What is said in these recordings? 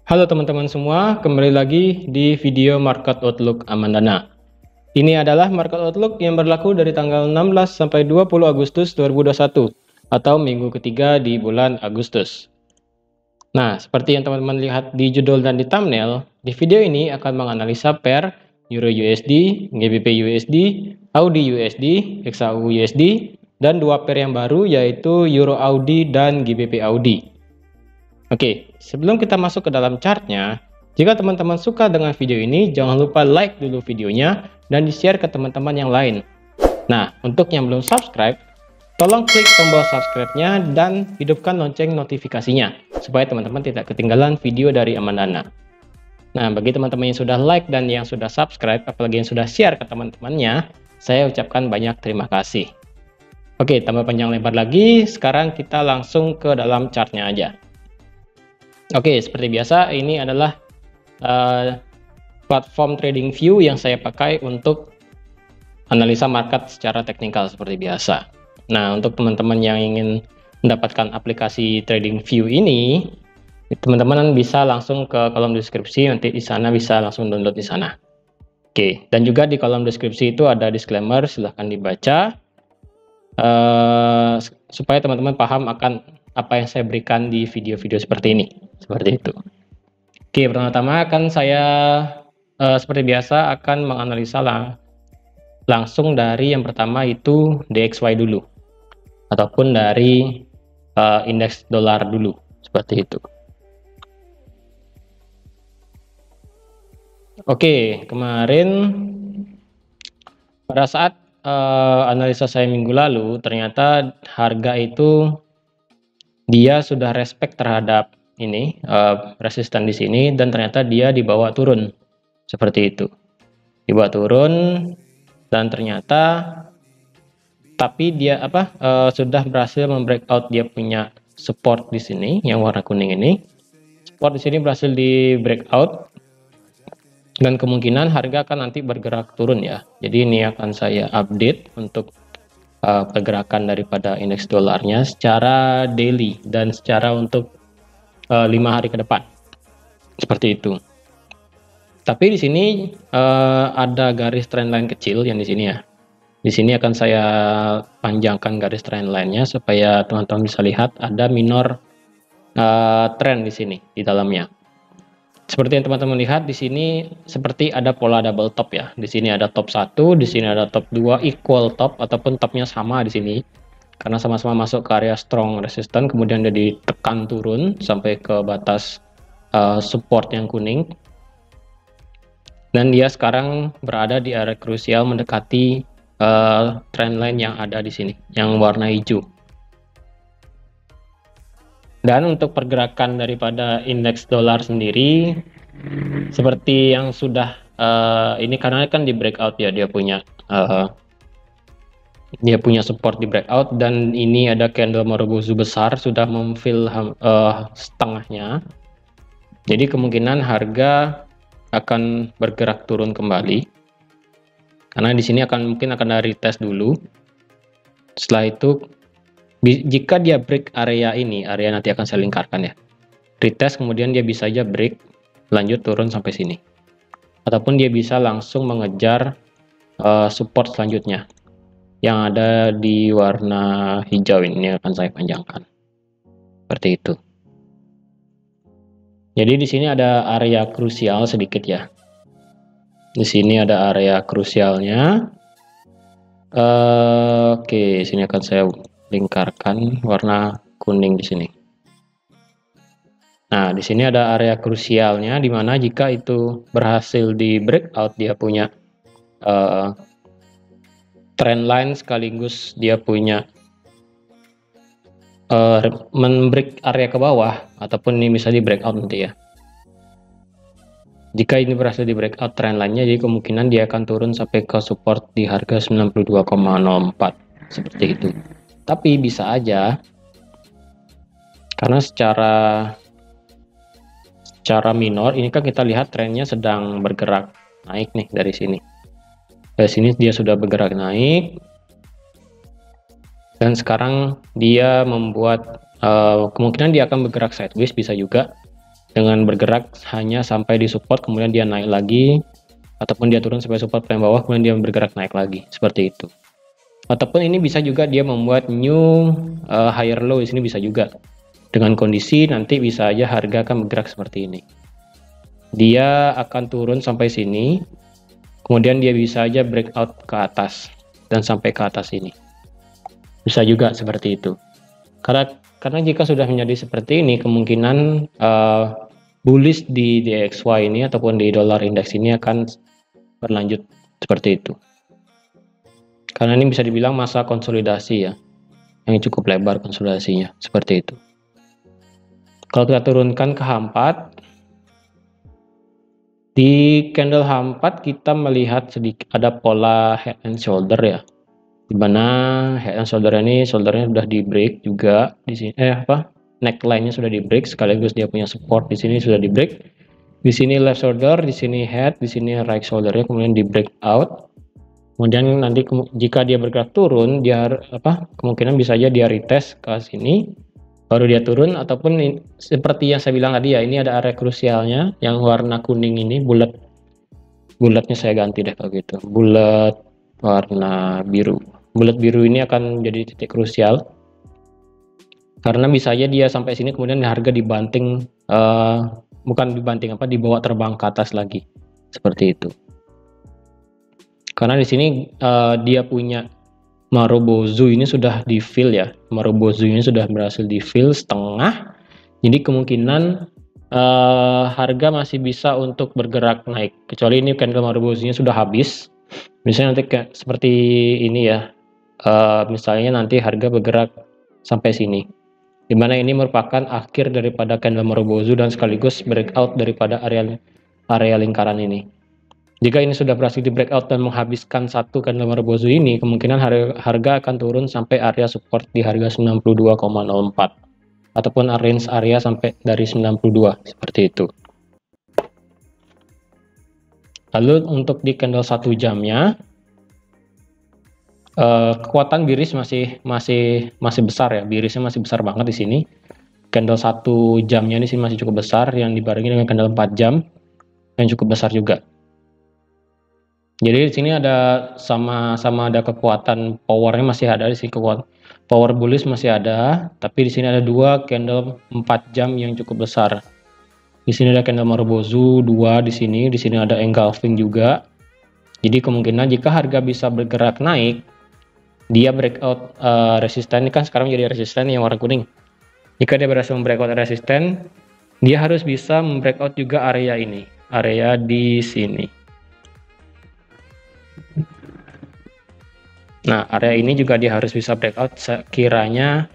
Halo teman-teman semua, kembali lagi di video Market Outlook Amandana. Ini adalah Market Outlook yang berlaku dari tanggal 16 sampai 20 Agustus 2021 atau minggu ketiga di bulan Agustus. Nah, seperti yang teman-teman lihat di judul dan di thumbnail, di video ini akan menganalisa pair Euro USD, GBP USD, AUD USD, XAU USD, dan dua pair yang baru yaitu Euro AUD dan GBP AUD. Oke, sebelum kita masuk ke dalam chartnya, jika teman-teman suka dengan video ini, jangan lupa like dulu videonya dan di-share ke teman-teman yang lain. Nah, untuk yang belum subscribe, tolong klik tombol subscribe-nya dan hidupkan lonceng notifikasinya, supaya teman-teman tidak ketinggalan video dari Amandana. Nah, bagi teman-teman yang sudah like dan yang sudah subscribe, apalagi yang sudah share ke teman-temannya, saya ucapkan banyak terima kasih. Oke, tambah panjang lebar lagi, sekarang kita langsung ke dalam chartnya aja. Oke, seperti biasa ini adalah platform TradingView yang saya pakai untuk analisa market secara teknikal seperti biasa. Nah, untuk teman-teman yang ingin mendapatkan aplikasi TradingView ini, teman-teman bisa langsung ke kolom deskripsi, nanti di sana bisa langsung download di sana. Oke, dan juga di kolom deskripsi itu ada disclaimer, silahkan dibaca supaya teman-teman paham akan apa yang saya berikan di video-video seperti ini. Seperti itu. Oke, pertama-tama akan saya seperti biasa akan menganalisa langsung dari yang pertama itu DXY dulu, ataupun dari indeks dolar dulu, seperti itu. Oke, kemarin pada saat analisa saya minggu lalu, ternyata harga itu dia sudah respect terhadap ini resisten di sini, dan ternyata dia dibawa turun seperti itu, dibawa turun, dan ternyata tapi dia sudah berhasil membreakout dia punya support di sini yang warna kuning ini. Support di sini berhasil di breakout, dan kemungkinan harga akan nanti bergerak turun ya. Jadi ini akan saya update untuk pergerakan daripada indeks dolarnya secara daily dan secara untuk 5 hari ke depan, seperti itu. Tapi di sini ada garis trendline kecil yang di sini ya. Di sini akan saya panjangkan garis trendline-nya supaya teman-teman bisa lihat ada minor trend di sini di dalamnya. Seperti yang teman-teman lihat di sini seperti ada pola double top ya. Di sini ada top 1, di sini ada top 2 equal top ataupun topnya sama di sini. Karena sama-sama masuk ke area strong resistance, kemudian dia ditekan turun sampai ke batas support yang kuning. Dan dia sekarang berada di area krusial mendekati trendline yang ada di sini, yang warna hijau. Dan untuk pergerakan daripada indeks dolar sendiri, seperti yang sudah ini karena kan di breakout ya, dia punya support di breakout, dan ini ada candle Marubozu besar sudah memfill setengahnya. Jadi kemungkinan harga akan bergerak turun kembali. Karena di sini mungkin akan ada retest dulu. Setelah itu jika dia break area ini, area nanti akan saya lingkarkan ya. Retest kemudian dia bisa aja break lanjut turun sampai sini. Ataupun dia bisa langsung mengejar support selanjutnya yang ada di warna hijau ini akan saya panjangkan. Seperti itu. Jadi di sini ada area krusial sedikit ya. Di sini ada area krusialnya. Oke, sini akan saya lingkarkan warna kuning di sini. Nah, di sini ada area krusialnya, di mana jika itu berhasil di breakout, dia punya trend line sekaligus dia punya men-break area ke bawah, ataupun ini bisa di breakout nanti ya. Jika ini berhasil di breakout trend line-nya, jadi kemungkinan dia akan turun sampai ke support di harga 92,04 seperti itu. Tapi bisa aja karena secara minor ini kan kita lihat trennya sedang bergerak naik nih dari sini. Dari sini dia sudah bergerak naik. Dan sekarang dia membuat kemungkinan dia akan bergerak sideways bisa juga. dengan bergerak hanya sampai di support kemudian dia naik lagi, ataupun dia turun sampai support paling bawah kemudian dia bergerak naik lagi, seperti itu. Ataupun ini bisa juga dia membuat new higher low, di sini bisa juga. Dengan kondisi nanti bisa aja harga akan bergerak seperti ini. Dia akan turun sampai sini, kemudian dia bisa aja breakout ke atas dan sampai ke atas ini. Bisa juga seperti itu. Karena jika sudah menjadi seperti ini, kemungkinan bullish di DXY ini ataupun di dollar index ini akan berlanjut seperti itu. Karena ini bisa dibilang masa konsolidasi ya, yang cukup lebar konsolidasinya, seperti itu. Kalau kita turunkan ke H4, di candle H4 kita melihat sedikit ada pola head and shoulder ya, dimana head and shoulder ini shouldernya sudah di break juga di sini, neckline-nya sudah di break, sekaligus dia punya support di sini sudah di break. Di sini left shoulder, di sini head, di sini right shoulder-nya kemudian di break out. Kemudian nanti jika dia bergerak turun, dia kemungkinan bisa aja dia retest ke sini baru dia turun, ataupun seperti yang saya bilang tadi ya, ini ada area krusialnya yang warna kuning ini, bulatnya saya ganti deh kalau gitu, bulat warna biru. Bulat biru ini akan menjadi titik krusial karena bisa aja dia sampai sini kemudian harga dibanting, bukan dibanting dibawa terbang ke atas lagi, seperti itu. Karena di sini dia punya Marubozu ini sudah di fill ya, Marubozu ini sudah berhasil di fill setengah, jadi kemungkinan harga masih bisa untuk bergerak naik, kecuali ini candle Marubozunya sudah habis. Misalnya nanti kayak seperti ini ya, misalnya nanti harga bergerak sampai sini, dimana ini merupakan akhir daripada candle Marubozu dan sekaligus breakout daripada area lingkaran ini. Jika ini sudah berhasil di breakout dan menghabiskan satu candle Marubozu ini, kemungkinan harga akan turun sampai area support di harga 92,04 ataupun range area sampai dari 92, seperti itu. Lalu untuk di candle 1 jamnya, kekuatan biris masih besar ya, birisnya masih besar banget di sini. Candle 1 jamnya di sini masih cukup besar, yang dibarengi dengan candle 4 jam yang cukup besar juga. Jadi di sini ada sama ada kekuatan powernya masih ada di sini, kekuatan power bullish masih ada, tapi di sini ada dua candle 4 jam yang cukup besar. Di sini ada candle Marubozu 2 di sini ada engulfing juga. Jadi kemungkinan jika harga bisa bergerak naik, dia breakout resisten, ini kan sekarang jadi resisten yang warna kuning. Jika dia berhasil breakout resisten, dia harus bisa breakout juga area ini, area di sini. Nah, area ini juga dia harus bisa breakout sekiranya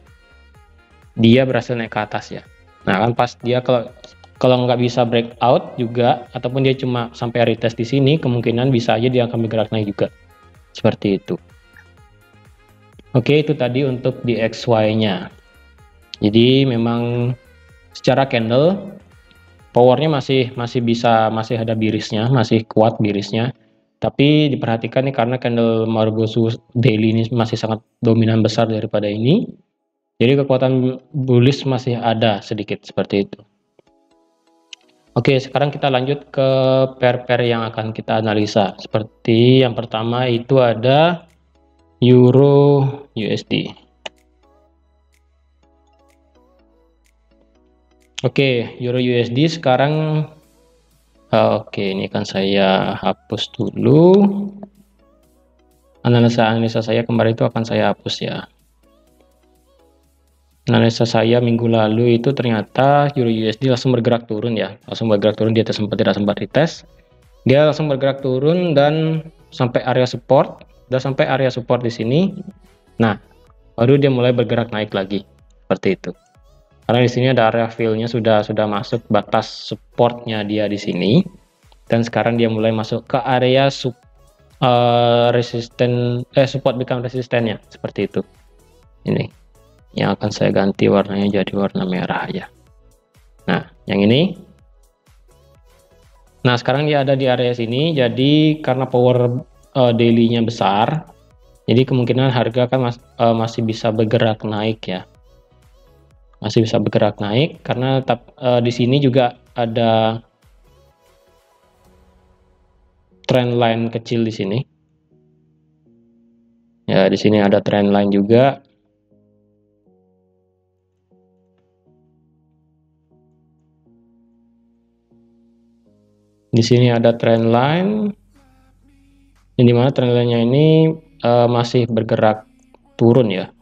dia berhasil naik ke atas ya. Nah, kan pas dia kalau nggak bisa breakout juga, ataupun dia cuma sampai retest di sini, kemungkinan bisa aja dia akan bergerak naik juga. Seperti itu. Oke, itu tadi untuk di XY-nya. Jadi memang secara candle powernya masih ada birisnya, masih kuat birisnya. Tapi diperhatikan nih, karena candle Marubozu daily ini masih sangat dominan besar daripada ini, jadi kekuatan bullish masih ada sedikit, seperti itu. Oke, sekarang kita lanjut ke pair-pair yang akan kita analisa. Seperti yang pertama itu ada Euro USD. Oke, Euro USD sekarang. Oke, ini kan saya hapus dulu. Analisa saya kemarin itu akan saya hapus ya. Analisa saya minggu lalu itu ternyata Euro USD langsung bergerak turun ya. Langsung bergerak turun, dia tidak sempat retest. Dia langsung bergerak turun dan sampai area support. Udah sampai area support di sini. Nah, baru dia mulai bergerak naik lagi. Seperti itu. Karena di sini ada area fill-nya sudah masuk batas supportnya dia di sini, dan sekarang dia mulai masuk ke area support become resistennya, seperti itu. Ini yang akan saya ganti warnanya jadi warna merah ya. Nah, yang ini. Nah, sekarang dia ada di area sini, jadi karena power daily-nya besar, jadi kemungkinan harga kan masih bisa bergerak naik ya. Masih bisa bergerak naik karena di sini juga ada trend line kecil di sini. Ya, di sini ada trend line juga. Di sini ada trend line, di mana trend line-nya ini masih bergerak turun ya.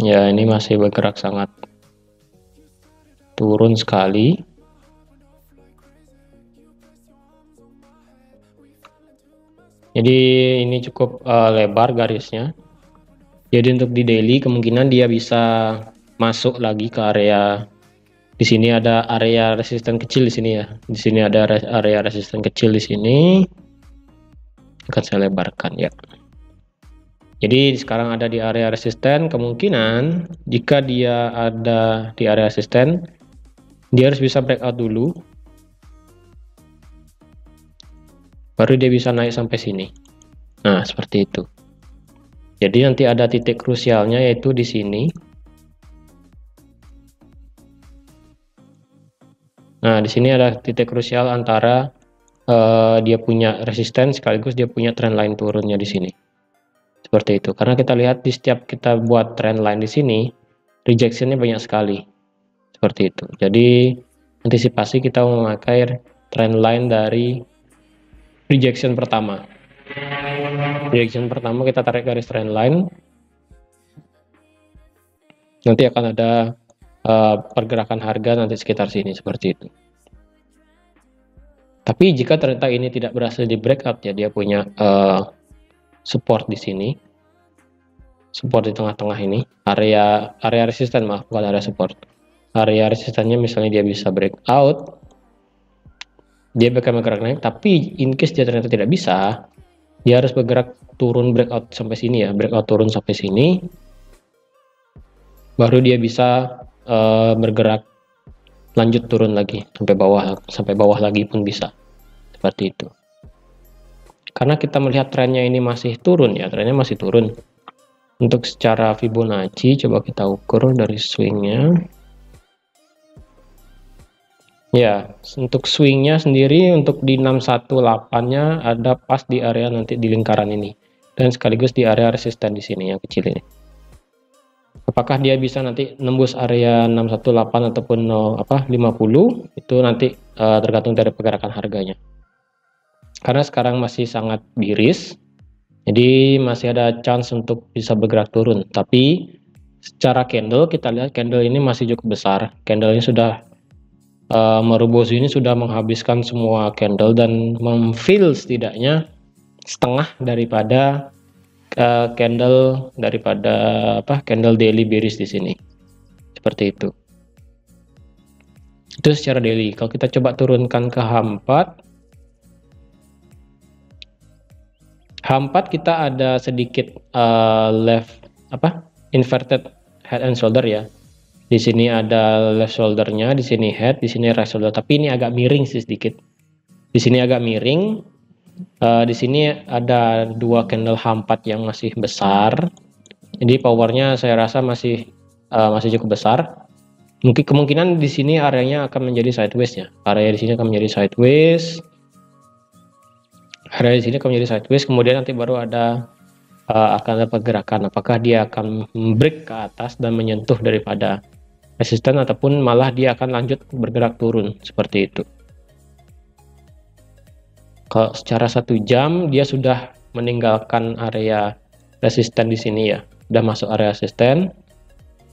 Ya, ini masih bergerak sangat turun sekali. Jadi ini cukup lebar garisnya. Jadi untuk di daily kemungkinan dia bisa masuk lagi ke area. Di sini ada area resisten kecil di sini ya. Di sini ada area resisten kecil di sini. Akan saya lebarkan ya. Jadi sekarang ada di area resisten, kemungkinan jika dia ada di area resisten, dia harus bisa breakout dulu. Baru dia bisa naik sampai sini. Nah, seperti itu. Jadi nanti ada titik krusialnya yaitu di sini. Nah, di sini ada titik krusial antara dia punya resisten sekaligus dia punya trend line turunnya di sini. Seperti itu. Karena kita lihat di setiap kita buat trend line di sini, rejectionnya banyak sekali. Seperti itu. Jadi antisipasi kita memakai trend line dari rejection pertama. Rejection pertama kita tarik garis trend line. Nanti akan ada pergerakan harga nanti sekitar sini seperti itu. Tapi jika ternyata ini tidak berhasil di breakout ya, dia punya support di sini, support di tengah-tengah ini, area resisten, maaf, bukan area support. Area resistennya misalnya dia bisa breakout, dia bakal bergerak naik. Tapi in case dia ternyata tidak bisa, dia harus bergerak turun breakout sampai sini ya, breakout turun sampai sini, baru dia bisa bergerak lanjut turun lagi sampai bawah lagi pun bisa. Seperti itu. Karena kita melihat trennya ini masih turun ya, trennya masih turun. Untuk secara Fibonacci coba kita ukur dari swingnya. Ya, untuk swingnya sendiri untuk di 618-nya ada pas di area nanti di lingkaran ini, dan sekaligus di area resisten di sini yang kecil ini. Apakah dia bisa nanti nembus area 618 ataupun 50 itu nanti tergantung dari pergerakan harganya. Karena sekarang masih sangat miris, jadi masih ada chance untuk bisa bergerak turun. Tapi secara candle kita lihat candle ini masih cukup besar. Candle ini sudah Marubozu ini sudah menghabiskan semua candle dan memfill setidaknya setengah daripada candle daily bearish di sini. Seperti itu. Itu secara daily. Kalau kita coba turunkan ke H4 kita ada sedikit inverted head and shoulder ya. Di sini ada left shouldernya, di sini head, di sini right shoulder. Tapi ini agak miring sih sedikit. Di sini agak miring. Di sini ada dua candle H4 yang masih besar. Jadi powernya saya rasa masih cukup besar. Mungkin kemungkinan di sini areanya akan menjadi sideways ya. Area di sini akan menjadi sideways. Area di sini akan menjadi sideways. Kemudian nanti baru akan ada pergerakan. Apakah dia akan break ke atas dan menyentuh daripada resisten ataupun malah dia akan lanjut bergerak turun seperti itu. Kalau secara 1 jam dia sudah meninggalkan area resisten di sini ya, sudah masuk area resisten.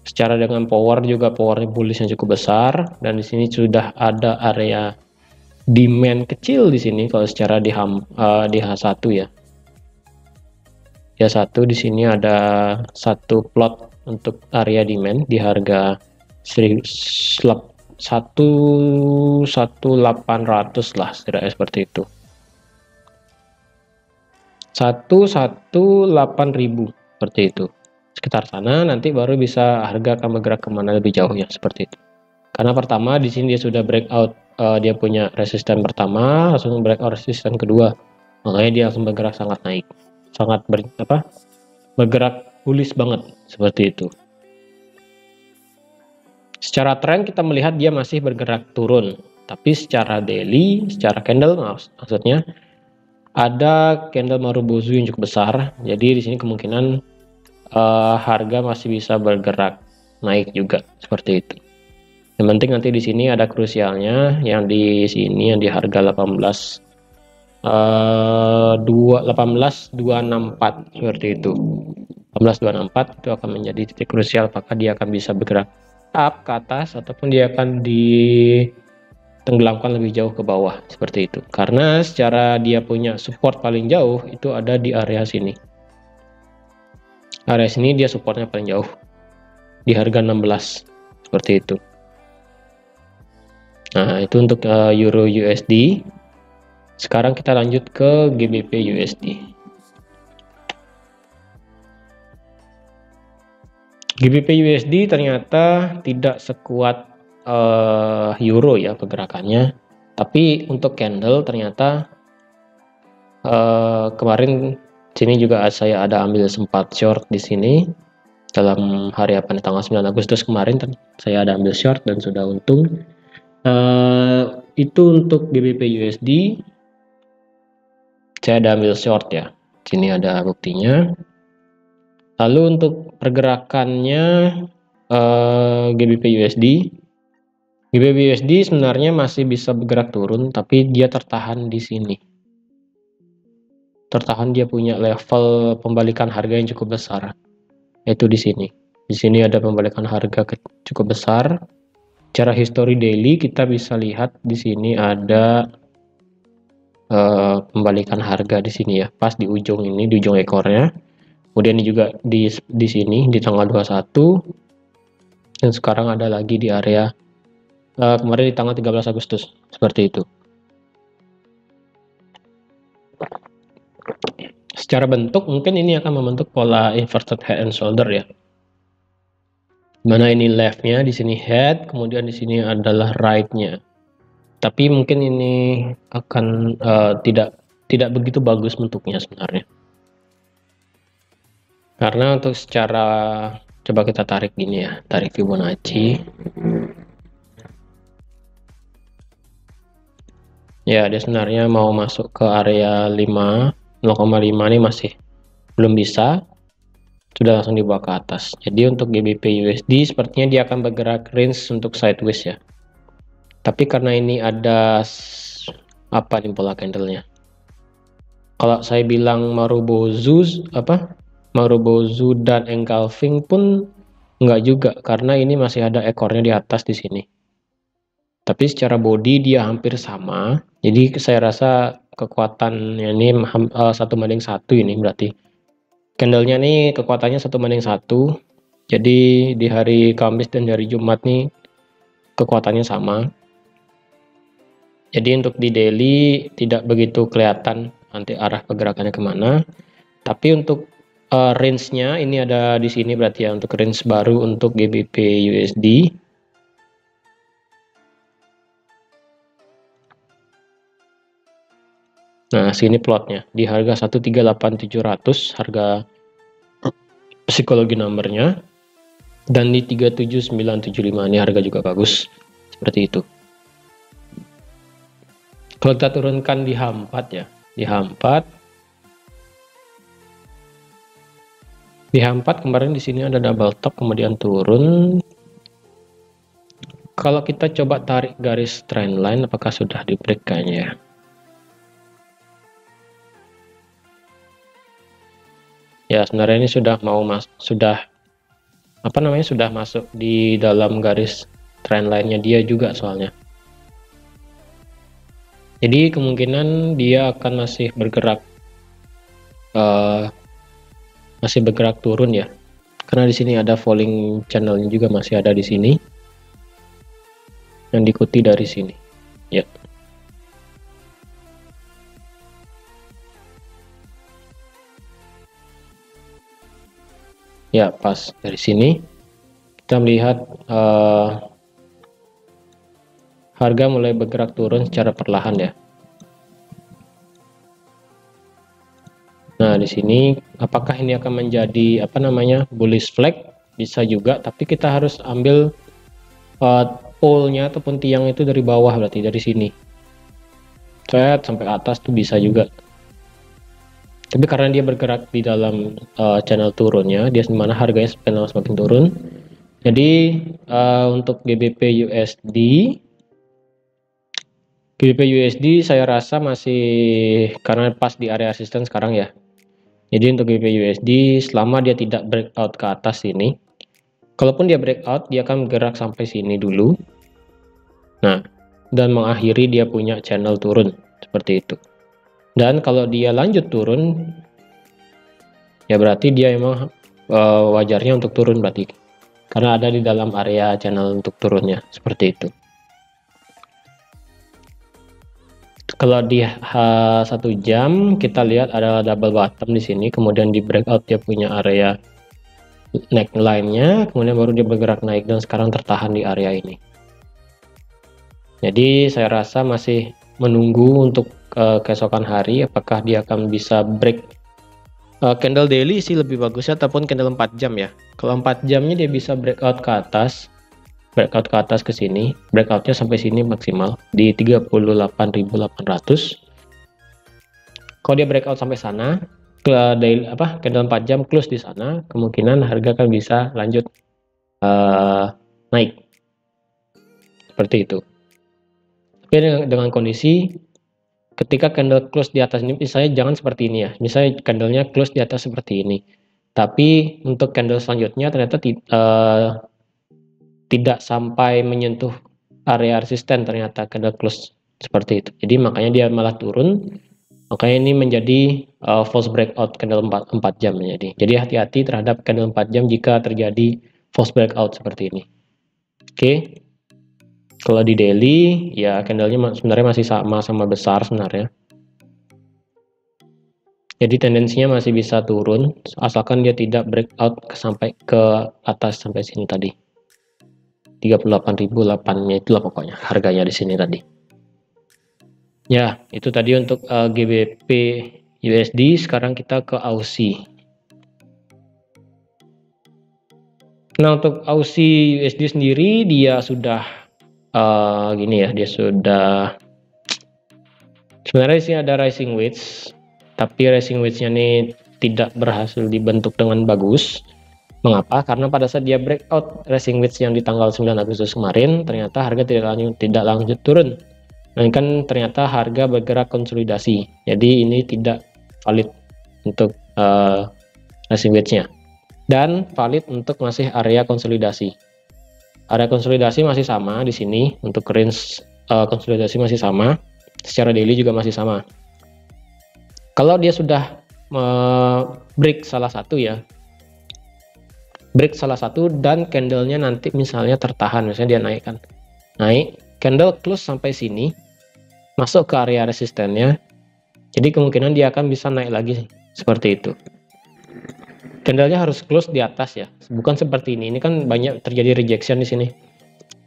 Secara dengan power juga powernya bullishnya cukup besar, dan di sini sudah ada area demand kecil di sini kalau secara di H1 ya. H1 di sini ada satu plot untuk area demand di harga 1.800 lah, setidaknya seperti itu. 1.800 seperti itu. Sekitar sana nanti baru bisa harga akan bergerak kemana lebih jauh ya, seperti itu. Karena pertama di sini dia sudah breakout, dia punya resisten pertama, langsung breakout resisten kedua, makanya dia langsung bergerak sangat naik, sangat bergerak bullish banget seperti itu. Secara tren kita melihat dia masih bergerak turun, tapi secara daily, secara candle maksudnya ada candle Marubozu yang cukup besar. Jadi di sini kemungkinan harga masih bisa bergerak naik juga seperti itu. Yang penting nanti di sini ada krusialnya yang di sini yang di harga 18264 seperti itu. 18264 itu akan menjadi titik krusial apakah dia akan bisa bergerak up ke atas ataupun dia akan ditenggelamkan lebih jauh ke bawah seperti itu. Karena secara dia punya support paling jauh itu ada di area sini. Area sini dia supportnya paling jauh di harga 16 seperti itu. Nah, itu untuk Euro USD. Sekarang kita lanjut ke GBP USD. GBP USD ternyata tidak sekuat euro ya pergerakannya, tapi untuk candle ternyata kemarin sini juga saya ada ambil sempat short di sini dalam hari apa nih, tanggal 9 Agustus kemarin saya ada ambil short dan sudah untung. Itu untuk GBP USD saya ada ambil short ya, sini ada buktinya. Lalu untuk pergerakannya GBP USD sebenarnya masih bisa bergerak turun, tapi dia tertahan di sini. Tertahan, dia punya level pembalikan harga yang cukup besar, yaitu di sini. Di sini ada pembalikan harga cukup besar. Secara history daily kita bisa lihat di sini ada pembalikan harga di sini ya, pas di ujung ini, di ujung ekornya. Kemudian ini juga di sini di tanggal 21, dan sekarang ada lagi di area kemarin di tanggal 13 Agustus seperti itu. Secara bentuk mungkin ini akan membentuk pola inverted head and shoulder ya. Mana ini leftnya, di sini head, kemudian di sini adalah rightnya. Tapi mungkin ini akan tidak begitu bagus bentuknya sebenarnya. Karena untuk secara, coba kita tarik gini ya, tarik Fibonacci. Ya, dia sebenarnya mau masuk ke area 0,5 ini masih belum bisa, sudah langsung dibawa ke atas. Jadi untuk GBP USD sepertinya dia akan bergerak range untuk sideways ya. Tapi karena ini ada apa nih pola candlenya? Kalau saya bilang Marubozu dan engulfing pun enggak juga, karena ini masih ada ekornya di atas di sini. Tapi secara body dia hampir sama. Jadi saya rasa kekuatannya ini 1:1 ini berarti. Candlenya nih kekuatannya 1:1. Jadi di hari Kamis dan hari Jumat nih kekuatannya sama. Jadi untuk di daily tidak begitu kelihatan nanti arah pergerakannya kemana. Tapi untuk range-nya ini ada di sini berarti ya, untuk range baru untuk GBP USD. Nah, sini plotnya di harga 138.700 harga psikologi numbernya, dan di 37975 ini harga juga bagus seperti itu. Kalau kita turunkan di H4 ya, di H4 kemarin di sini ada double top kemudian turun. Kalau kita coba tarik garis trendline, apakah sudah di break kayaknya ya? Ya, sebenarnya ini sudah sudah masuk di dalam garis trendline-nya dia juga soalnya. Jadi kemungkinan dia akan masih bergerak turun ya. Karena di sini ada falling channelnya juga masih ada di sini. Yang diikuti dari sini. Ya. Ya, pas dari sini kita melihat harga mulai bergerak turun secara perlahan ya. Nah, Nah, di sini apakah ini akan menjadi bullish flag? Bisa juga, tapi kita harus ambil pole-nya ataupun tiang itu dari bawah, berarti dari sini. Sampai atas tuh bisa juga. Tapi karena dia bergerak di dalam channel turunnya, dia mana harganya semakin turun. Jadi untuk GBP USD saya rasa masih, karena pas di area resistance sekarang ya. Jadi untuk GBP USD selama dia tidak breakout ke atas ini, kalaupun dia breakout dia akan bergerak sampai sini dulu. Nah, dan mengakhiri dia punya channel turun seperti itu. Dan kalau dia lanjut turun, ya berarti dia emang wajarnya untuk turun berarti, karena ada di dalam area channel untuk turunnya seperti itu. Kalau di 1 jam kita lihat ada double bottom di sini, kemudian di breakout dia punya area neckline-nya, kemudian baru dia bergerak naik dan sekarang tertahan di area ini. Jadi saya rasa masih menunggu untuk keesokan hari apakah dia akan bisa break candle daily sih lebih bagusnya, ataupun candle 4 jam ya. Kalau 4 jamnya dia bisa breakout ke atas ke sini, breakoutnya sampai sini maksimal di 38.800. Kalau dia breakout sampai sana ke daily candle 4 jam close di sana, kemungkinan harga kan bisa lanjut naik seperti itu. Tapi dengan kondisi ketika candle close di atas ini, misalnya jangan seperti ini ya, misalnya candlenya close di atas seperti ini, tapi untuk candle selanjutnya ternyata tidak sampai menyentuh area resisten, ternyata candle close seperti itu. Jadi makanya dia malah turun. Makanya ini menjadi false breakout candle 4 jam menjadi. Jadi hati-hati terhadap candle 4 jam jika terjadi false breakout seperti ini. Oke. Kalau di daily ya candlenya sebenarnya masih sama besar sebenarnya. Jadi tendensinya masih bisa turun asalkan dia tidak breakout sampai ke atas sampai sini tadi. 38.008-nya itulah pokoknya harganya di sini tadi. Ya, itu tadi untuk GBP USD. Sekarang kita ke Aussie. Nah, untuk Aussie USD sendiri dia sudah gini ya, dia sudah sebenarnya sih ada rising wedge, tapi rising wedge-nya ini tidak berhasil dibentuk dengan bagus. Mengapa? Karena pada saat dia breakout rising wedge yang di tanggal 9 Agustus kemarin, ternyata harga tidak lanjut turun. Nah, kan ternyata harga bergerak konsolidasi. Jadi ini tidak valid untuk rising wedge-nya. Dan valid untuk masih area konsolidasi. Area konsolidasi masih sama di sini, untuk range konsolidasi masih sama. Secara daily juga masih sama. Kalau dia sudah break salah satu ya, break salah satu dan candlenya nanti misalnya tertahan, misalnya dia naik candle close sampai sini, masuk ke area resistennya, jadi kemungkinan dia akan bisa naik lagi seperti itu. Candlenya harus close di atas ya, bukan seperti ini kan banyak terjadi rejection di sini.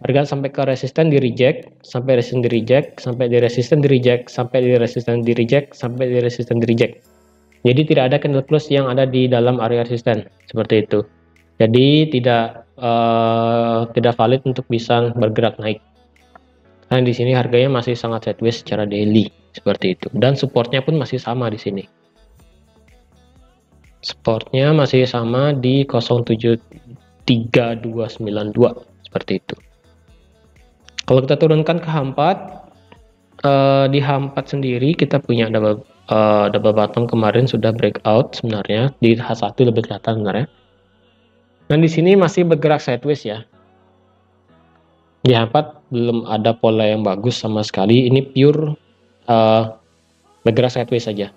Harga sampai ke resisten di reject, sampai resisten di reject, sampai di resisten di reject, sampai di resisten di reject, sampai di resisten di reject. Jadi tidak ada candle close yang ada di dalam area resisten seperti itu. Jadi tidak valid untuk bisa bergerak naik. Karena di sini harganya masih sangat sideways secara daily seperti itu. Dan supportnya pun masih sama di sini. Supportnya masih sama di 0.73292 seperti itu. Kalau kita turunkan ke H4, di H4 sendiri kita punya double bottom kemarin sudah breakout sebenarnya, di H1 lebih kelihatan sebenarnya. Dan di sini masih bergerak sideways ya. Di H4 belum ada pola yang bagus sama sekali. Ini pure bergerak sideways saja.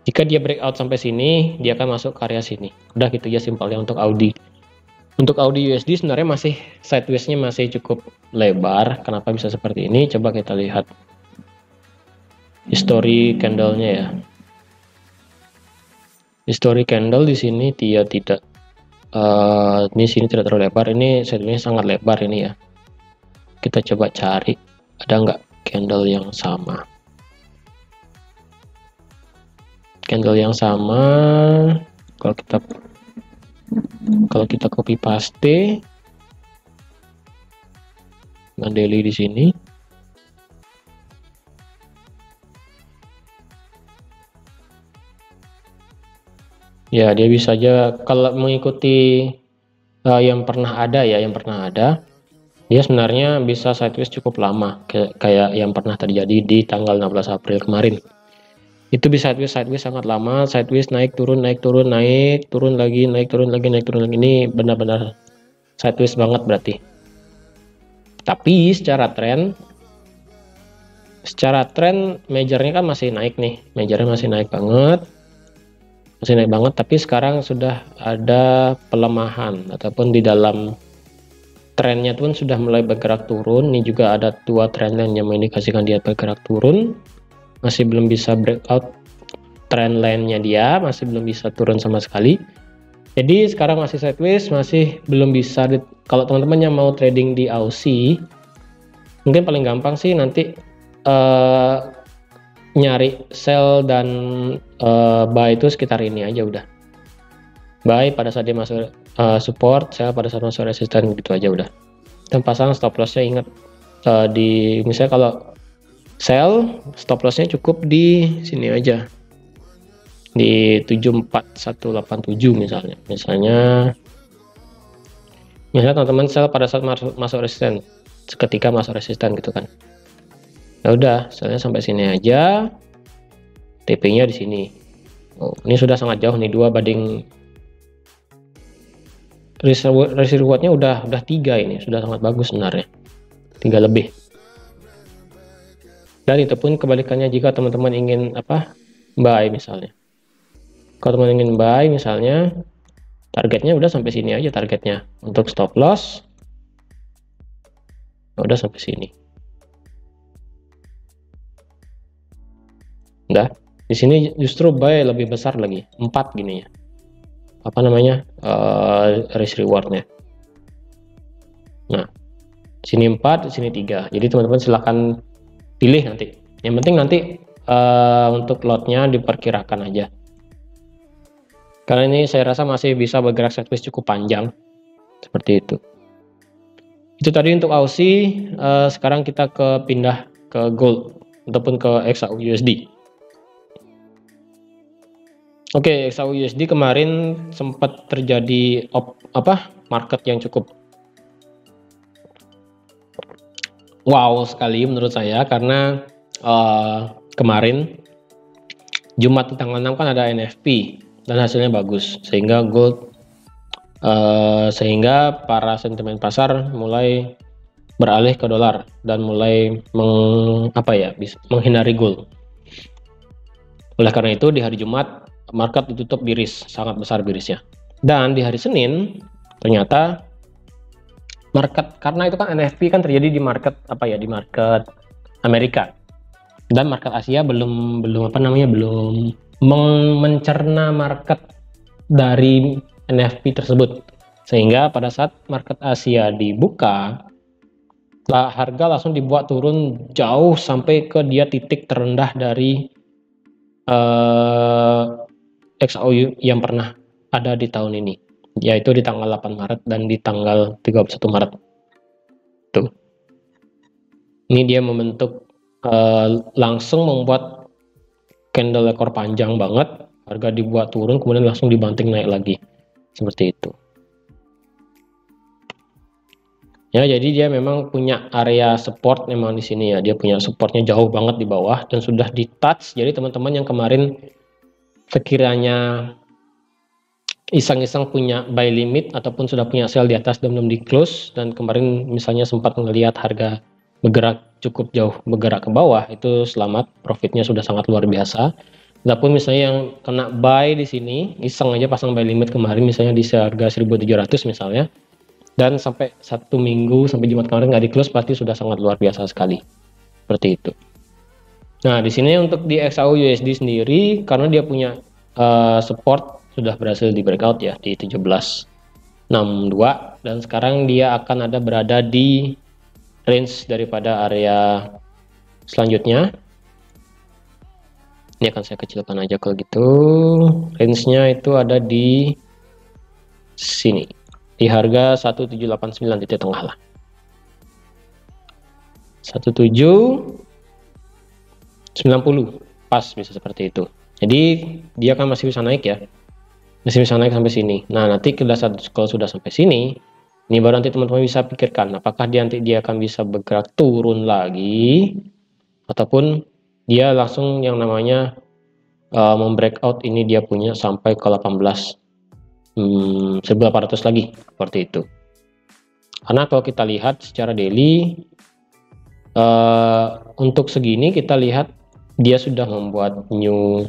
Jika dia breakout sampai sini, dia akan masuk ke area sini. Udah gitu ya simpelnya untuk Audi. Untuk Audi USD sebenarnya masih sideways-nya masih cukup lebar. Kenapa bisa seperti ini? Coba kita lihat history candle-nya ya. History candle di sini dia tidak ini sini tidak terlalu lebar, ini sideways sangat lebar ini ya. Kita coba cari ada nggak candle yang sama. candle yang sama. Kalau kita copy paste dengan daily di sini, ya dia bisa aja kalau mengikuti yang pernah ada dia sebenarnya bisa sideways cukup lama, kayak yang pernah terjadi di tanggal 16 April kemarin. Itu bisa sideways sangat lama, sideways naik turun naik turun naik turun lagi naik turun lagi naik turun lagi. Ini benar-benar sideways banget berarti. Tapi secara tren majornya kan masih naik nih, majornya masih naik banget, tapi sekarang sudah ada pelemahan ataupun di dalam trennya pun sudah mulai bergerak turun. Ini juga ada dua trendline yang mengindikasikan dia bergerak turun, masih belum bisa breakout trendline-nya, dia masih belum bisa turun sama sekali. Jadi sekarang masih sideways, masih belum bisa kalau teman-teman yang mau trading di Aussie, mungkin paling gampang sih nanti nyari sell dan buy itu sekitar ini aja udah. Buy pada saat dia masuk support, sell pada saat masuk resisten, gitu aja udah. Dan pasang stop lossnya, ingat di misalnya kalau sell, stop lossnya cukup di sini aja, di 74187 misalnya teman-teman sell pada saat masuk resisten, seketika masuk resisten gitu kan. Ya udah, sellnya sampai sini aja, TP-nya di sini. Oh, ini sudah sangat jauh nih, 2 banding risk rewardnya udah 3, ini sudah sangat bagus sebenarnya, 3 lebih. Dan itu pun kebalikannya jika teman-teman ingin buy misalnya. Kalau teman ingin buy misalnya, targetnya udah sampai sini aja, targetnya untuk stop loss udah sampai sini. Udah, di sini justru buy lebih besar lagi, 4 gini ya. Risk rewardnya. Nah, sini 4, sini 3. Jadi teman-teman silahkan pilih nanti. Yang penting nanti untuk lotnya diperkirakan aja. Karena ini saya rasa masih bisa bergerak sideways cukup panjang. Seperti itu. Itu tadi untuk Aussie. Sekarang kita pindah ke gold ataupun ke XAUUSD. Oke, XAUUSD kemarin sempat terjadi market yang cukup wow sekali menurut saya, karena kemarin Jumat di tanggal 6 kan ada NFP dan hasilnya bagus, sehingga sehingga para sentimen pasar mulai beralih ke dolar dan mulai menghindari gold. Oleh karena itu di hari Jumat market ditutup biris, sangat besar birisnya. Dan di hari Senin ternyata market, karena itu kan NFP kan terjadi di market di market Amerika, dan market Asia belum mencerna market dari NFP tersebut, sehingga pada saat market Asia dibuka, harga langsung dibuat turun jauh sampai ke dia titik terendah dari XAU yang pernah ada di tahun ini, yaitu di tanggal 8 Maret dan di tanggal 31 Maret. Tuh. Ini dia membentuk langsung membuat candle ekor panjang banget, harga dibuat turun kemudian langsung dibanting naik lagi. Seperti itu. Ya, jadi dia memang punya area support memang di sini ya. Dia punya supportnya jauh banget di bawah dan sudah di touch. Jadi teman-teman yang kemarin sekiranya iseng-iseng punya buy limit ataupun sudah punya sell di atas dan belum di close, dan kemarin misalnya sempat melihat harga bergerak cukup jauh bergerak ke bawah, itu selamat, profitnya sudah sangat luar biasa. Adapun misalnya yang kena buy di sini, iseng aja pasang buy limit kemarin misalnya di harga 1700 misalnya, dan sampai 1 minggu sampai Jumat kemarin nggak di close, pasti sudah sangat luar biasa sekali. Seperti itu. Nah, di sini untuk di XAUUSD sendiri, karena dia punya support sudah berhasil di breakout ya di 17.62, dan sekarang dia akan berada di range daripada area selanjutnya. Ini akan saya kecilkan aja kalau gitu. Range-nya itu ada di sini. Di harga 1789 titik tengah lah. 1790 pas bisa seperti itu. Jadi dia kan masih bisa naik ya. Masih bisa naik sampai sini. Nah, nanti kalau sudah sampai sini, ini baru nanti teman-teman bisa pikirkan apakah nanti dia akan bisa bergerak turun lagi ataupun dia langsung yang namanya membreakout ini dia punya sampai ke 18.800 lagi seperti itu. Karena kalau kita lihat secara daily untuk segini kita lihat dia sudah membuat new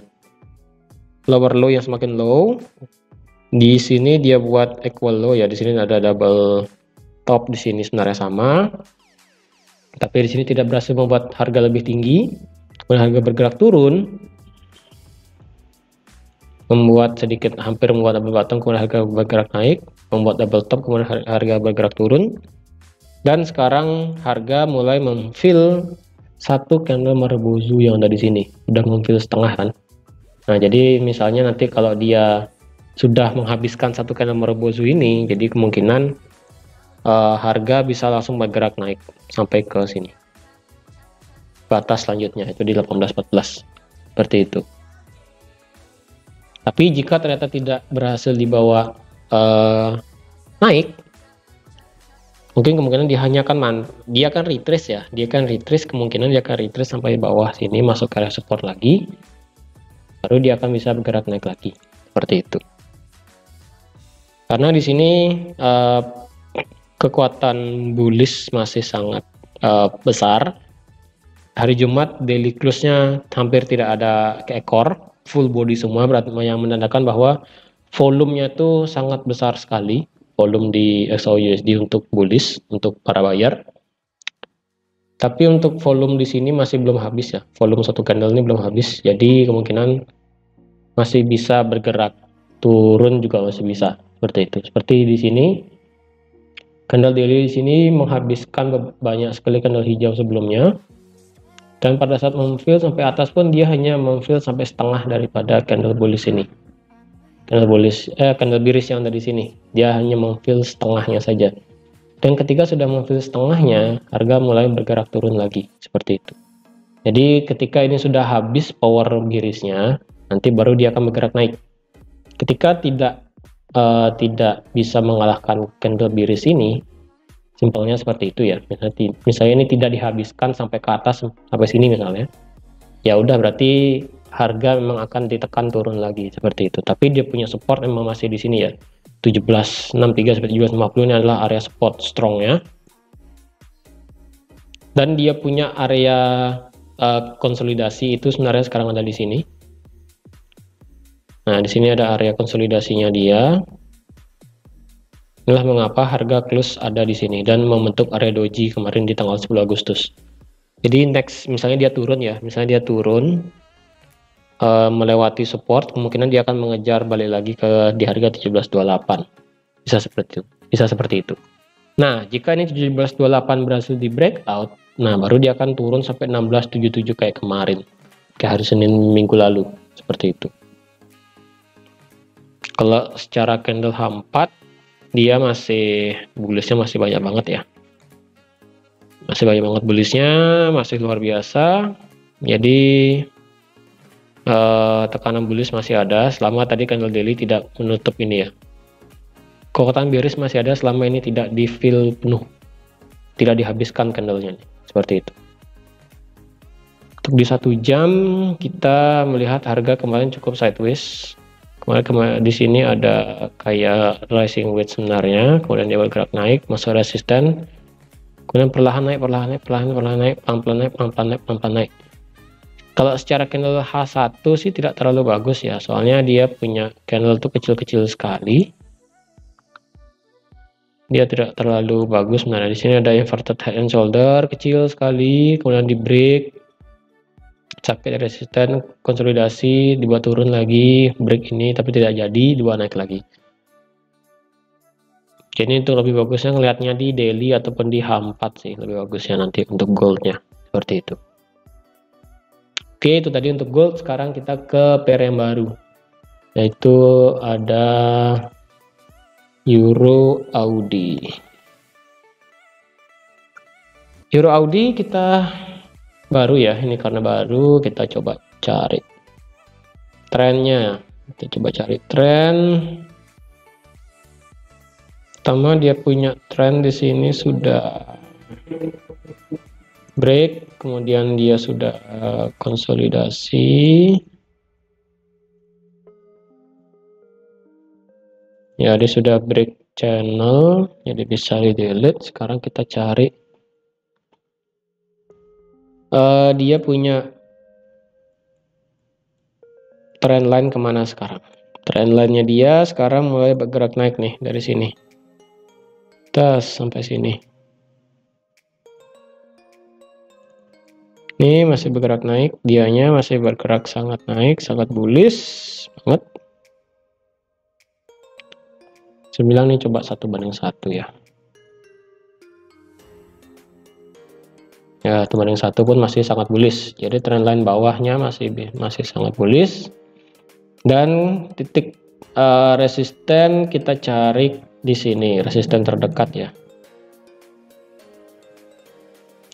lower low yang semakin low. Di sini dia buat equal low ya. Di sini ada double top, di sini sebenarnya sama. Tapi di sini tidak berhasil membuat harga lebih tinggi. Kemudian harga bergerak turun, membuat sedikit hampir membuat double bottom, kemudian harga bergerak naik, membuat double top, kemudian harga bergerak turun. Dan sekarang harga mulai memfill satu candle Marubozu yang ada di sini. Sudah memfill setengah kan. Nah, jadi misalnya nanti kalau dia sudah menghabiskan satu candle Marubozu ini, jadi kemungkinan harga bisa langsung bergerak naik sampai ke sini. Batas selanjutnya itu di 1814. Seperti itu. Tapi jika ternyata tidak berhasil dibawa naik, mungkin kemungkinan dia hanya akan dia akan retrace ya. Dia akan retrace, kemungkinan dia akan retrace sampai bawah sini, masuk ke area support lagi. Baru dia akan bisa bergerak naik lagi. Seperti itu. Karena di sini kekuatan bullish masih sangat besar. Hari Jumat daily close-nya hampir tidak ada ekor, full body semua, berarti yang menandakan bahwa volumenya itu sangat besar sekali, volume di XAUUSD untuk bullish, untuk para buyer. Tapi untuk volume di sini masih belum habis ya, volume satu candle ini belum habis, jadi kemungkinan masih bisa bergerak turun juga masih bisa, seperti itu. Seperti di sini, candle daily di sini menghabiskan banyak sekali candle hijau sebelumnya. Dan pada saat memfill sampai atas pun dia hanya memfill sampai setengah daripada candle bullish ini. Candle bearish yang ada di sini. Dia hanya memfill setengahnya saja. Dan ketika sudah memfill setengahnya, harga mulai bergerak turun lagi seperti itu. Jadi ketika ini sudah habis power bearishnya, nanti baru dia akan bergerak naik. Ketika tidak bisa mengalahkan candle bearish ini, simpelnya seperti itu ya. Misalnya ini tidak dihabiskan sampai ke atas sampai sini misalnya, ya udah berarti harga memang akan ditekan turun lagi seperti itu. Tapi dia punya support memang masih di sini ya, 1763 sampai 1750 ini adalah area support strongnya. Dan dia punya area konsolidasi itu sebenarnya sekarang ada di sini. Nah, di sini ada area konsolidasinya dia. Inilah mengapa harga close ada di sini dan membentuk area doji kemarin di tanggal 10 Agustus. Jadi next misalnya dia turun ya, misalnya dia turun melewati support, kemungkinan dia akan mengejar balik lagi ke di harga 1728. Bisa seperti itu. Bisa seperti itu. Nah, jika ini 1728 berhasil di breakout, nah baru dia akan turun sampai 1677 kayak kemarin. Kayak hari Senin minggu lalu, seperti itu. Kalau secara candle H4 dia masih bullishnya masih banyak banget ya, masih banyak banget bullishnya, masih luar biasa. Jadi tekanan bullish masih ada selama tadi candle daily tidak menutup ini ya. Kekuatan bearish masih ada selama ini tidak di fill penuh, tidak dihabiskan candlenya nih, seperti itu. Untuk di 1 jam kita melihat harga kemarin cukup sideways. Kemarin di sini ada kayak rising wedge sebenarnya, kemudian dia bergerak naik, masuk resisten, kemudian perlahan naik, pelan-pelan naik. Kalau secara candle H1 sih tidak terlalu bagus ya, soalnya dia punya candle tuh kecil-kecil sekali. Dia tidak terlalu bagus. Nah, di sini ada inverted head and shoulder kecil sekali, kemudian di break, capek resisten, konsolidasi, dibuat turun lagi, break ini tapi tidak jadi, dua naik lagi. Jadi itu lebih bagusnya ngelihatnya di daily ataupun di H4 sih, lebih bagusnya nanti untuk goldnya seperti itu. Oke, itu tadi untuk gold. Sekarang kita ke pair yang baru, yaitu ada Euro Audi. Euro Audi kita baru ya, ini karena baru, kita coba cari trennya. Kita coba cari tren. Pertama dia punya tren di sini sudah break, kemudian dia sudah konsolidasi. Ya, dia sudah break channel, jadi bisa di delete. Sekarang kita cari dia punya trend line kemana sekarang. Trend line-nya dia sekarang mulai bergerak naik nih dari sini, tas sampai sini. Ini masih bergerak naik, dianya masih bergerak sangat naik, sangat bullish banget. Saya bilang nih coba 1:1 ya. Ya, 1:1 pun masih sangat bullish. Jadi trendline bawahnya masih sangat bullish. Dan titik resisten kita cari di sini, resisten terdekat ya.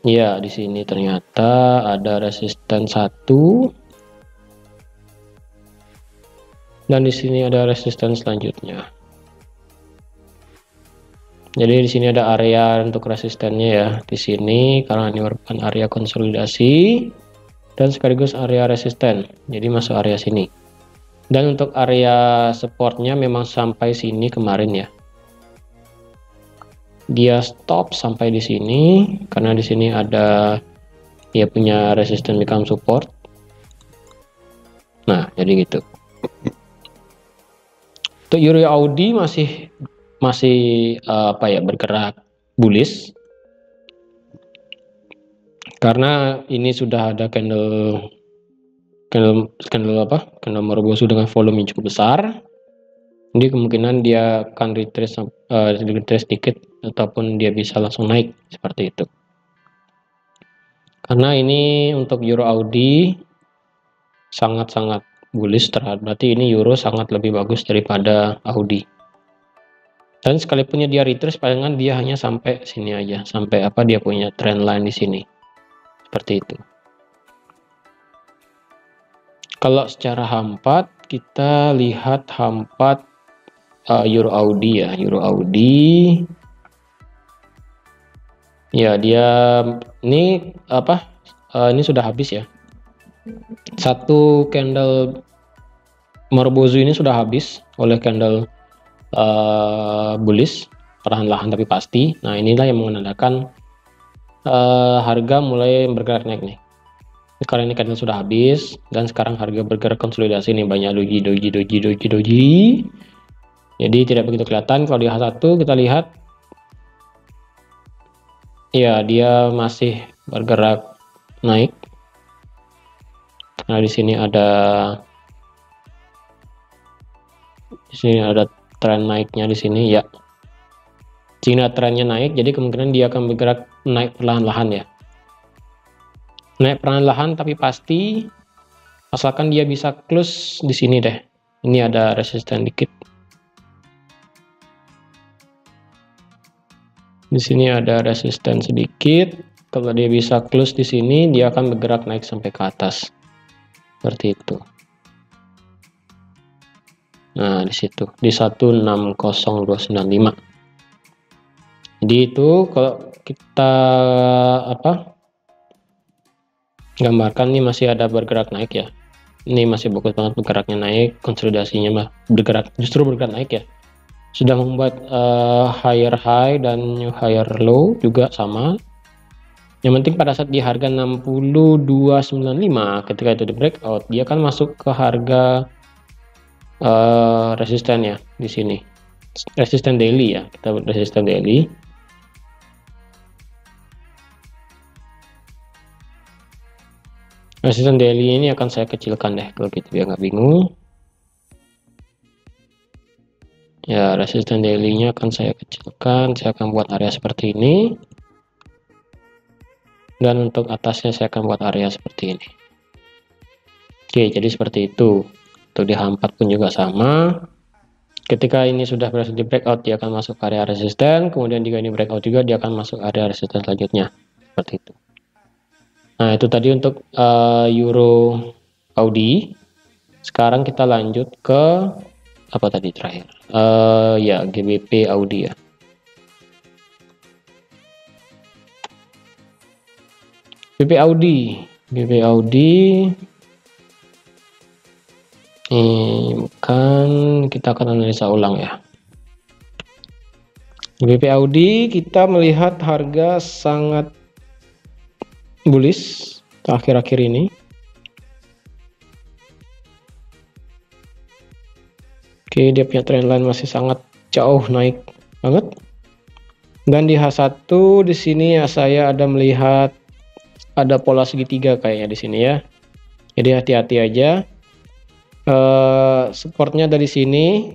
Ya, di sini ternyata ada resisten 1. Dan di sini ada resisten selanjutnya. Jadi di sini ada area untuk resistennya ya. Di sini karena ini merupakan area konsolidasi dan sekaligus area resisten. Jadi masuk area sini. Dan untuk area supportnya memang sampai sini kemarin ya. Dia stop sampai di sini karena di sini ada dia punya resisten become support. Nah, jadi gitu. Untuk Euro Audi masih apa ya, bergerak bullish karena ini sudah ada candle Morobosu dengan volume yang cukup besar. Jadi kemungkinan dia akan retrace sedikit ataupun dia bisa langsung naik seperti itu. Karena ini untuk Euro Audi sangat-sangat bullish terhadap, berarti ini Euro sangat lebih bagus daripada Audi. Dan sekalipun dia retrace palingan dia hanya sampai sini aja, sampai apa dia punya trend line di sini. Seperti itu. Kalau secara hampat kita lihat hampat Euro Audi ya, Euro Audi ya, dia ini apa ini sudah habis ya, satu candle Morobosu ini sudah habis oleh candle bullish perlahan-lahan tapi pasti. Nah, inilah yang menandakan harga mulai bergerak naik nih. Karena ini candle sudah habis dan sekarang harga bergerak konsolidasi nih, banyak doji. Jadi tidak begitu kelihatan. Kalau di H1 kita lihat ya, dia masih bergerak naik. Nah, di sini ada tren naiknya di sini ya. Jika trennya naik, jadi kemungkinan dia akan bergerak naik perlahan-lahan ya. Naik perlahan-lahan tapi pasti, asalkan dia bisa close di sini deh. Ini ada resisten dikit. Di sini ada resisten sedikit. Kalau dia bisa close di sini, dia akan bergerak naik sampai ke atas. Seperti itu. Nah, di situ di 160295. Jadi itu kalau kita gambarkan, ini masih ada bergerak naik ya. Ini masih bagus banget bergeraknya naik, konsolidasinya mah justru bergerak naik ya. Sudah membuat higher high dan new higher low juga sama. Yang penting pada saat di harga 6295 ketika itu di breakout, dia akan masuk ke harga resisten ya di sini. Resisten daily ya, kita buat resisten daily. Resisten daily ini akan saya kecilkan deh kalau gitu biar nggak bingung. Ya, resisten daily-nya akan saya kecilkan, saya akan buat area seperti ini. Dan untuk atasnya saya akan buat area seperti ini. Oke, jadi seperti itu. Untuk di H4 pun juga sama. Ketika ini sudah berhasil di breakout, dia akan masuk area resisten. Kemudian jika ini breakout juga, dia akan masuk area resisten selanjutnya. Seperti itu. Nah, itu tadi untuk Euro Audi. Sekarang kita lanjut ke apa tadi terakhir? Ya, GBP Audi ya. GBP Audi. Ini bukan, kita akan analisa ulang ya. GBP Audi kita melihat harga sangat bullish akhir-akhir ini. Oke, dia punya trendline masih sangat jauh naik banget. Dan di H1 di sini ya saya ada melihat ada pola segitiga kayaknya di sini ya. Jadi hati-hati aja. Supportnya dari sini.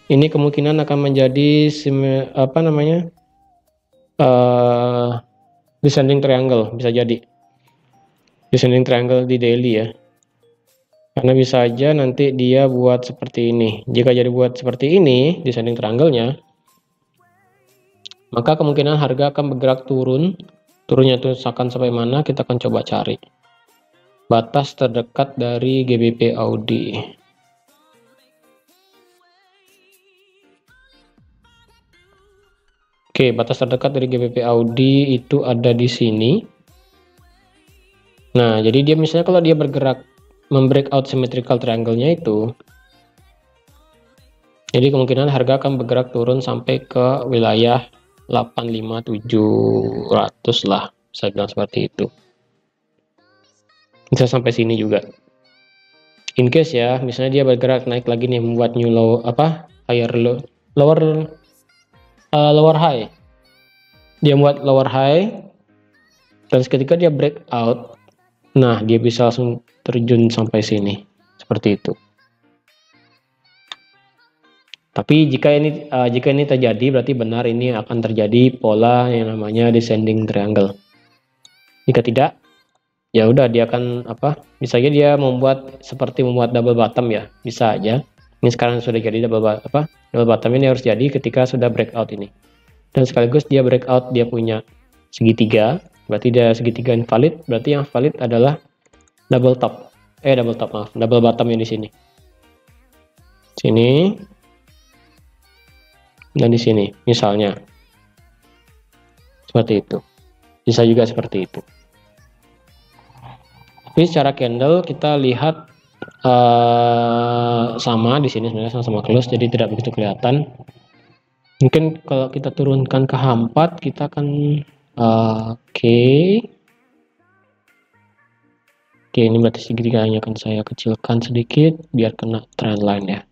Ini kemungkinan akan menjadi apa namanya? Descending triangle, bisa jadi. Descending triangle di daily ya. Karena bisa aja nanti dia buat seperti ini. Jika jadi buat seperti ini, descending triangle-nya, maka kemungkinan harga akan bergerak turun. Turunnya itu akan sampai mana, kita akan coba cari. Batas terdekat dari GBP Audi. Oke, batas terdekat dari GBP Audi itu ada di sini. Nah, jadi dia misalnya kalau dia bergerak membreakout symmetrical triangle-nya itu, jadi kemungkinan harga akan bergerak turun sampai ke wilayah 85700 lah, saya bilang seperti itu. Bisa sampai sini juga. In case ya, misalnya dia bergerak naik lagi nih, membuat new low apa? Higher low, lower high. Dia membuat lower high, dan ketika dia breakout, nah dia bisa langsung terjun sampai sini, seperti itu. Tapi jika ini terjadi, berarti benar ini akan terjadi pola yang namanya descending triangle. Jika tidak, ya udah dia akan apa? Bisa aja dia seperti membuat double bottom ya, bisa aja. Ini sekarang sudah jadi double bottom ini harus jadi ketika sudah breakout ini. Dan sekaligus dia breakout, dia punya segitiga, berarti dia segitiga invalid, berarti yang valid adalah double bottom yang di sini. Sini dan di sini misalnya. Seperti itu. Bisa juga seperti itu. Tapi secara candle kita lihat sama di sini sebenarnya sama-sama close, jadi tidak begitu kelihatan. Mungkin kalau kita turunkan ke H4 kita akan oke, ini berarti segitiganya akan saya kecilkan sedikit biar kena trendline ya.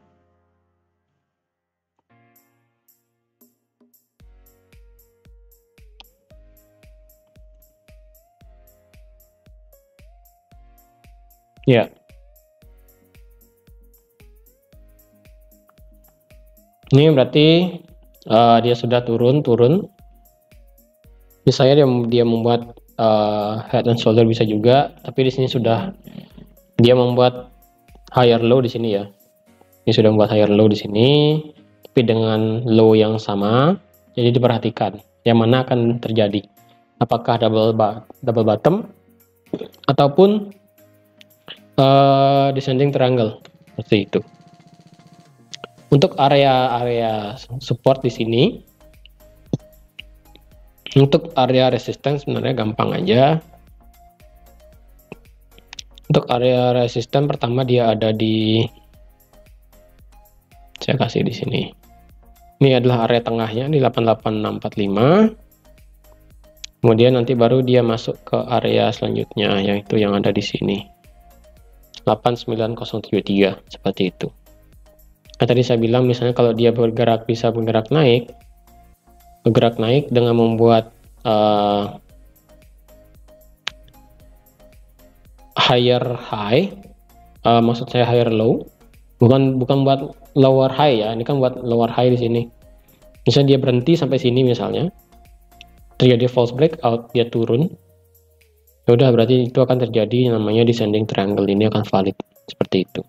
Ya. Ini berarti dia sudah turun. Misalnya dia membuat head and shoulder bisa juga, tapi di sini sudah dia membuat higher low di sini ya. Ini sudah membuat higher low di sini, tapi dengan low yang sama. Jadi diperhatikan yang mana akan terjadi. Apakah double bottom ataupun descending triangle seperti itu. Untuk area support di sini, untuk area resistance sebenarnya gampang aja. Untuk area resistance pertama dia ada di, saya kasih di sini. Ini adalah area tengahnya di 88645. Kemudian nanti baru dia masuk ke area selanjutnya, yaitu yang ada di sini 89073 seperti itu. Nah, tadi saya bilang misalnya kalau dia bisa bergerak naik dengan membuat higher high, maksud saya higher low, bukan buat lower high ya, ini kan buat lower high di sini. Misalnya dia berhenti sampai sini, misalnya terjadi false breakout, dia turun, Ya udah, berarti itu akan terjadi namanya descending triangle, ini akan valid seperti itu.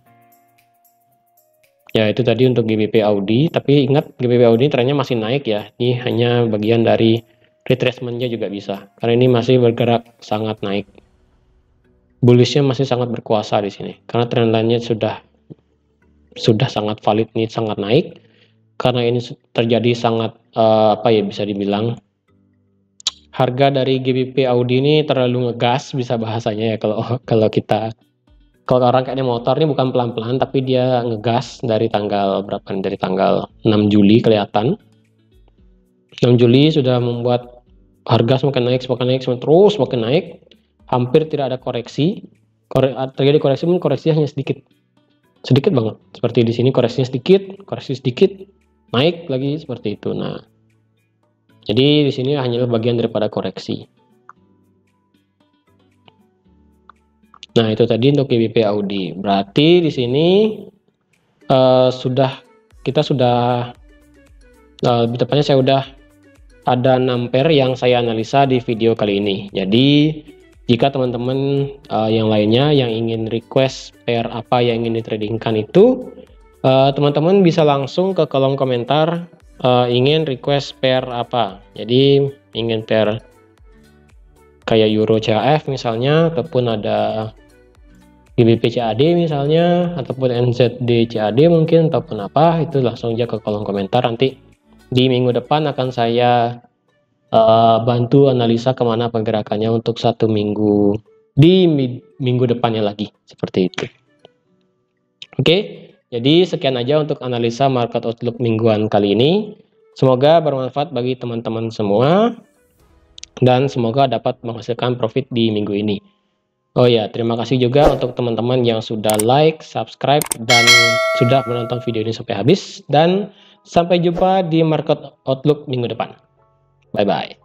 Ya, itu tadi untuk GBP Audi, tapi ingat GBP Audi trennya masih naik ya. Ini hanya bagian dari retracement-nya juga bisa. Karena ini masih bergerak sangat naik. Bullish-nya masih sangat berkuasa di sini. Karena trendline-nya sudah sangat valid, nih sangat naik. Karena ini terjadi sangat apa ya, bisa dibilang harga dari GBP Audi ini terlalu ngegas, bisa bahasanya ya, kalau orang kayaknya motor ini bukan pelan-pelan tapi dia ngegas dari tanggal berapa nih? Dari tanggal 6 Juli kelihatan. 6 Juli sudah membuat harga semakin naik, terus semakin naik. Hampir tidak ada koreksi. Terjadi koreksi pun koreksinya hanya sedikit. Sedikit banget. Seperti di sini koreksinya sedikit, koreksi sedikit, naik lagi seperti itu. Nah, jadi di sini hanyalah bagian daripada koreksi. Nah, itu tadi untuk GBP Audi. Berarti di sini kita sudah lebih tepatnya saya udah ada 6 pair yang saya analisa di video kali ini. Jadi jika teman-teman yang lainnya yang ingin request pair apa yang ingin ditradingkan itu, teman-teman bisa langsung ke kolom komentar ingin request pair apa. Jadi ingin pair kayak Euro CHF misalnya, ataupun ada GBP CAD misalnya, ataupun NZD CAD mungkin, ataupun apa, itu langsung aja ke kolom komentar. Nanti di minggu depan akan saya bantu analisa kemana pergerakannya untuk 1 minggu di minggu depannya lagi, seperti itu. Oke, jadi sekian aja untuk analisa market outlook mingguan kali ini. Semoga bermanfaat bagi teman-teman semua dan semoga dapat menghasilkan profit di minggu ini. Oh ya, terima kasih juga untuk teman-teman yang sudah like, subscribe, dan sudah menonton video ini sampai habis. Dan sampai jumpa di market outlook minggu depan. Bye-bye.